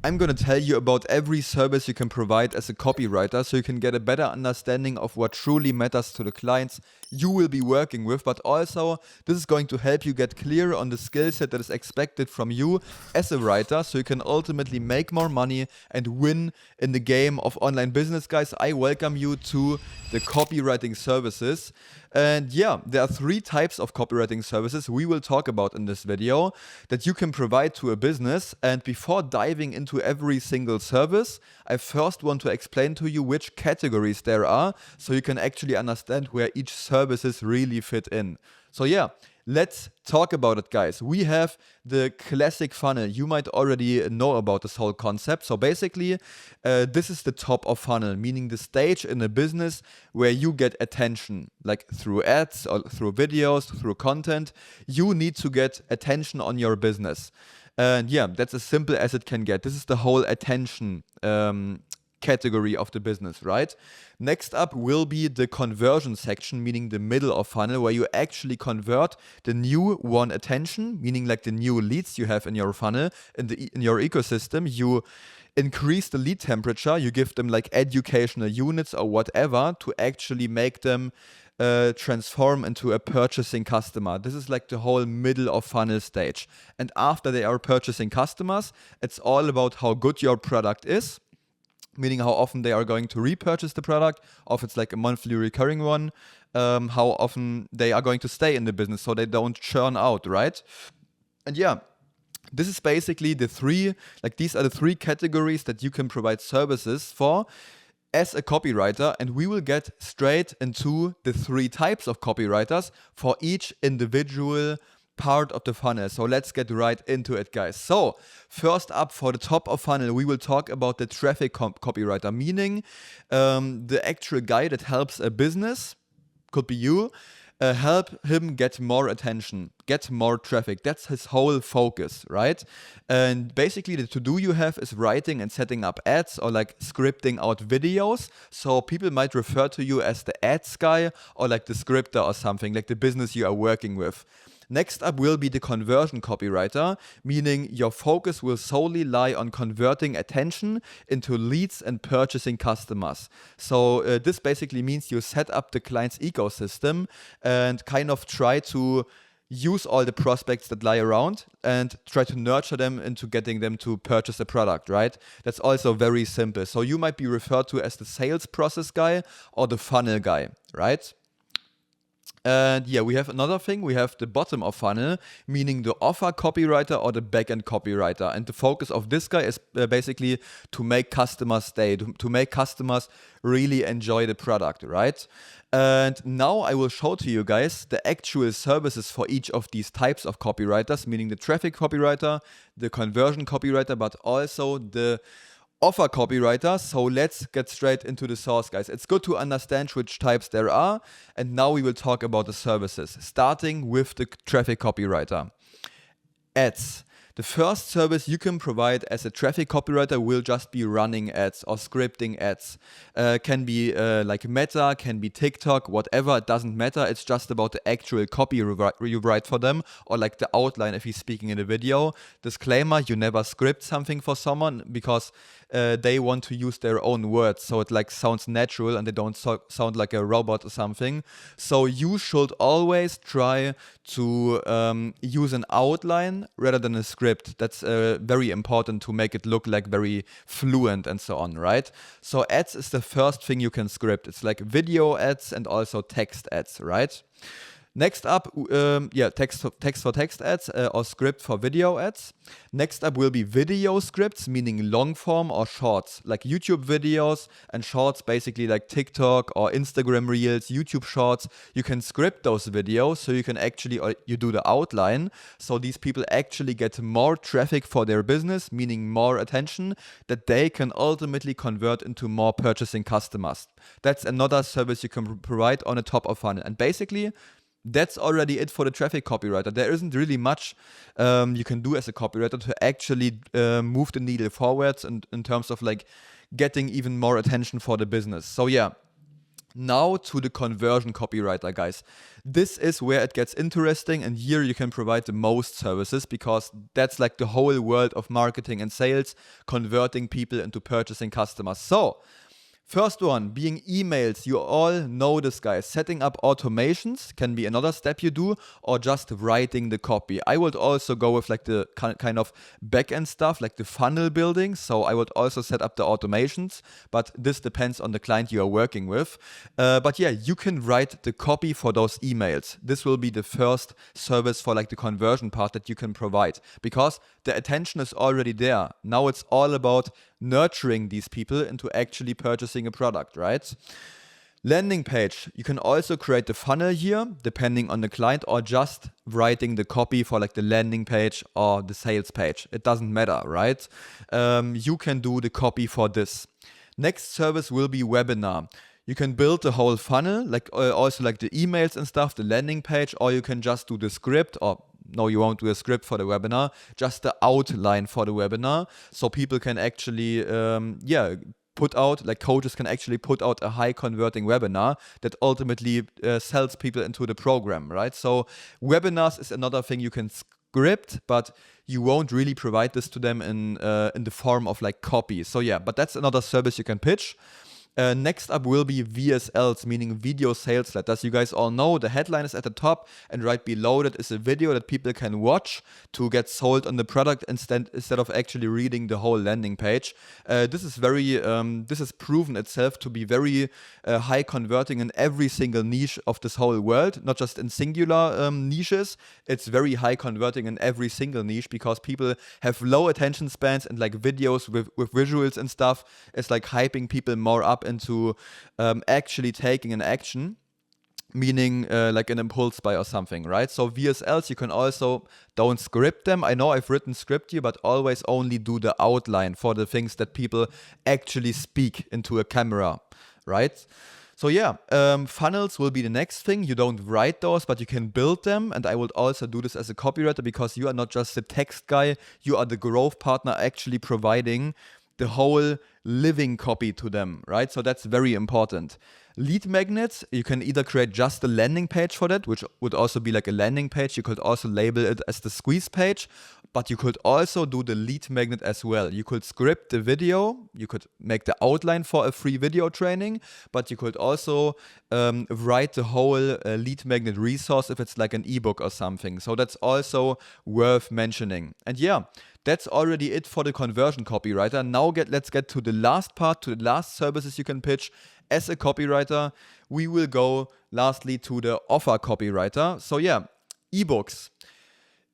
I'm going to tell you about every service you can provide as a copywriter so you can get a better understanding of what truly matters to the clients you will be working with, but also this is going to help you get clear on the skill set that is expected from you as a writer so you can ultimately make more money and win in the game of online business. Guys, I welcome you to the copywriting services. And yeah, there are 3 types of copywriting services we will talk about in this video that you can provide to a business. And before diving into every single service, I first want to explain to you which categories there are so you can actually understand where each services really fit in. So yeah, let's talk about it, guys. We have the classic funnel. You might already know about this whole concept. So basically, this is the top of funnel, meaning the stage in a business where you get attention, like through ads or through videos, through content. You need to get attention on your business. And yeah, that's as simple as it can get. This is the whole attention category of the business, right? Next up will be the conversion section, meaning the middle of funnel, where you actually convert the new won attention, meaning like the new leads you have in your funnel, in your ecosystem. You increase the lead temperature, you give them like educational units or whatever to actually make them transform into a purchasing customer. This is like the whole middle of funnel stage. And after they are purchasing customers, it's all about how good your product is, meaning how often they are going to repurchase the product, or if it's like a monthly recurring one, how often they are going to stay in the business so they don't churn out, right? And yeah, this is basically these are the 3 categories that you can provide services for as a copywriter, and we will get straight into the 3 types of copywriters for each individual part of the funnel. So let's get right into it, guys. So first up, for the top of funnel, we will talk about the traffic copywriter, meaning the actual guy that helps a business, could be you, help him get more attention, get more traffic. That's his whole focus, right? And basically the to-do you have is writing and setting up ads or like scripting out videos. So people might refer to you as the ads guy or like the scripter or something, like the business you are working with. Next up will be the conversion copywriter, meaning your focus will solely lie on converting attention into leads and purchasing customers. So this basically means you set up the client's ecosystem and kind of try to use all the prospects that lie around and try to nurture them into getting them to purchase a product, right? That's also very simple. So you might be referred to as the sales process guy or the funnel guy, right? And yeah, we have another thing. We have the bottom of funnel, meaning the offer copywriter or the backend copywriter. And the focus of this guy is basically to make customers stay, to make customers really enjoy the product, right? And now I will show to you guys the actual services for each of these types of copywriters, meaning the traffic copywriter, the conversion copywriter, but also the offer copywriter. So let's get straight into the source, guys. It's good to understand which types there are. And now we will talk about the services, starting with the traffic copywriter. Ads. The first service you can provide as a traffic copywriter will just be running ads or scripting ads. Can be like Meta, can be TikTok, whatever, it doesn't matter. It's just about the actual copy you write for them or like the outline if he's speaking in a video. Disclaimer, you never script something for someone because they want to use their own words, so it like sounds natural and they don't sound like a robot or something. So you should always try to use an outline rather than a script. That's very important to make it look like very fluent and so on, right? So ads is the first thing you can script. It's like video ads and also text ads, right? Next up, text for text ads or script for video ads. Next up will be video scripts, meaning long form or shorts, like YouTube videos and shorts, basically like TikTok or Instagram Reels, YouTube Shorts. You can script those videos so you can actually, or you do the outline, so these people actually get more traffic for their business, meaning more attention that they can ultimately convert into more purchasing customers. That's another service you can provide on the top of funnel. And basically, that's already it for the traffic copywriter. There isn't really much you can do as a copywriter to actually move the needle forwards and in terms of like getting even more attention for the business. So yeah, Now to the conversion copywriter, guys. This is where it gets interesting, and here you can provide the most services because that's like the whole world of marketing and sales, converting people into purchasing customers. So, first one being emails. You all know this, guys. Setting up automations can be another step you do, or just writing the copy. I would also go with like the kind of back-end stuff, like the funnel building. So I would also set up the automations, but this depends on the client you are working with. But yeah, you can write the copy for those emails. This will be the first service for like the conversion part that you can provide, because the attention is already there. Now it's all about nurturing these people into actually purchasing a product, right? Landing page. You can also create the funnel here, depending on the client, or just writing the copy for like the landing page or the sales page. It doesn't matter, right? You can do the copy for this. Next service will be webinar. You can build the whole funnel, like also like the emails and stuff, the landing page, or you can just do the script, or no, you won't do a script for the webinar, just the outline for the webinar. So people can actually, put out, like coaches can actually put out a high converting webinar that ultimately sells people into the program, right? So webinars is another thing you can script, but you won't really provide this to them in the form of like copy. So yeah, but that's another service you can pitch. Next up will be VSLs, meaning video sales letters. You guys all know the headline is at the top, and right below that is a video that people can watch to get sold on the product instead of actually reading the whole landing page. This has proven itself to be very high converting in every single niche of this whole world, not just in singular niches. It's very high converting in every single niche because people have low attention spans, and like videos with visuals and stuff is like hyping people more up into actually taking an action, meaning like an impulse buy or something, right? So VSLs, you can also, don't script them. I know I've written script here, but always only do the outline for the things that people actually speak into a camera, right? So yeah, funnels will be the next thing. You don't write those, but you can build them. And I would also do this as a copywriter, because you are not just the text guy, you are the growth partner actually providing the whole living copy to them, right? So that's very important. Lead magnets, you can either create just a landing page for that, which would also be like a landing page. You could also label it as the squeeze page, but you could also do the lead magnet as well. You could script the video, you could make the outline for a free video training, but you could also write the whole lead magnet resource if it's like an ebook or something. So that's also worth mentioning. And yeah, that's already it for the conversion copywriter. Now let's get to the last part, to the last services you can pitch as a copywriter. We will go lastly to the offer copywriter. So yeah, ebooks.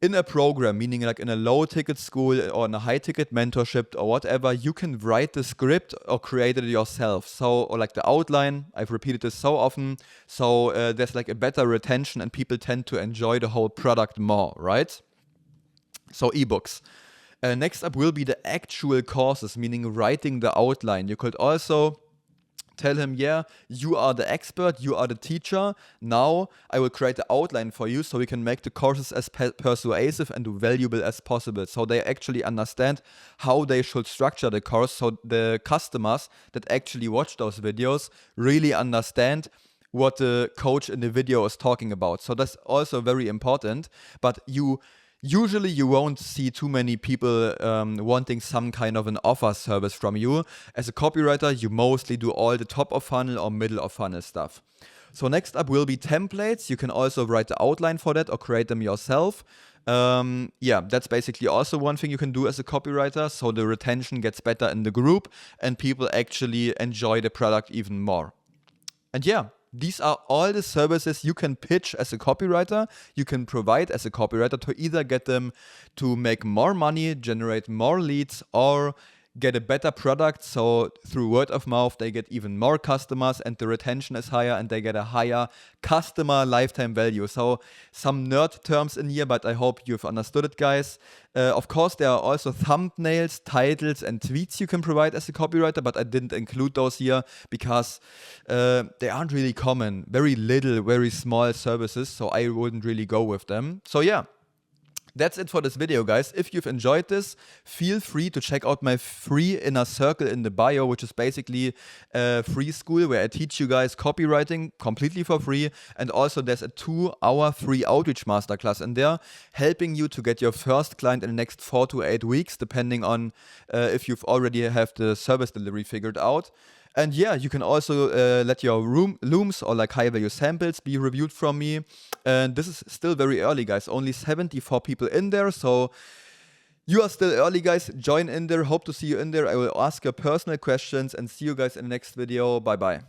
In a program, meaning like in a low ticket school or in a high ticket mentorship or whatever, you can write the script or create it yourself. So, or like the outline, I've repeated this so often. So there's like a better retention and people tend to enjoy the whole product more, right? So ebooks. Next up will be the actual courses, meaning writing the outline. You could also tell him, yeah, you are the expert, you are the teacher. Now I will create the outline for you so we can make the courses as persuasive and valuable as possible. So they actually understand how they should structure the course. So the customers that actually watch those videos really understand what the coach in the video is talking about. So that's also very important. But usually you won't see too many people wanting some kind of an offer service from you. As a copywriter, you mostly do all the top of funnel or middle of funnel stuff. So next up will be templates. You can also write the outline for that or create them yourself. That's basically also one thing you can do as a copywriter. So the retention gets better in the group and people actually enjoy the product even more. And yeah, these are all the services you can pitch as a copywriter, you can provide as a copywriter to either get them to make more money, generate more leads, or get a better product. So through word of mouth, they get even more customers and the retention is higher and they get a higher customer lifetime value. So some nerd terms in here, but I hope you've understood it, guys. Of course, there are also thumbnails, titles, and tweets you can provide as a copywriter, but I didn't include those here because they aren't really common. Very little, very small services, so I wouldn't really go with them. So yeah. That's it for this video, guys. If you've enjoyed this, feel free to check out my free inner circle in the bio, which is basically a free school where I teach you guys copywriting completely for free. And also there's a 2-hour free outreach masterclass in there, helping you to get your first client in the next 4 to 8 weeks, depending on if you've already have the service delivery figured out. And yeah, you can also let your looms or like high value samples be reviewed from me. And this is still very early, guys. Only 74 people in there. So you are still early, guys. Join in there. Hope to see you in there. I will ask your personal questions and see you guys in the next video. Bye bye.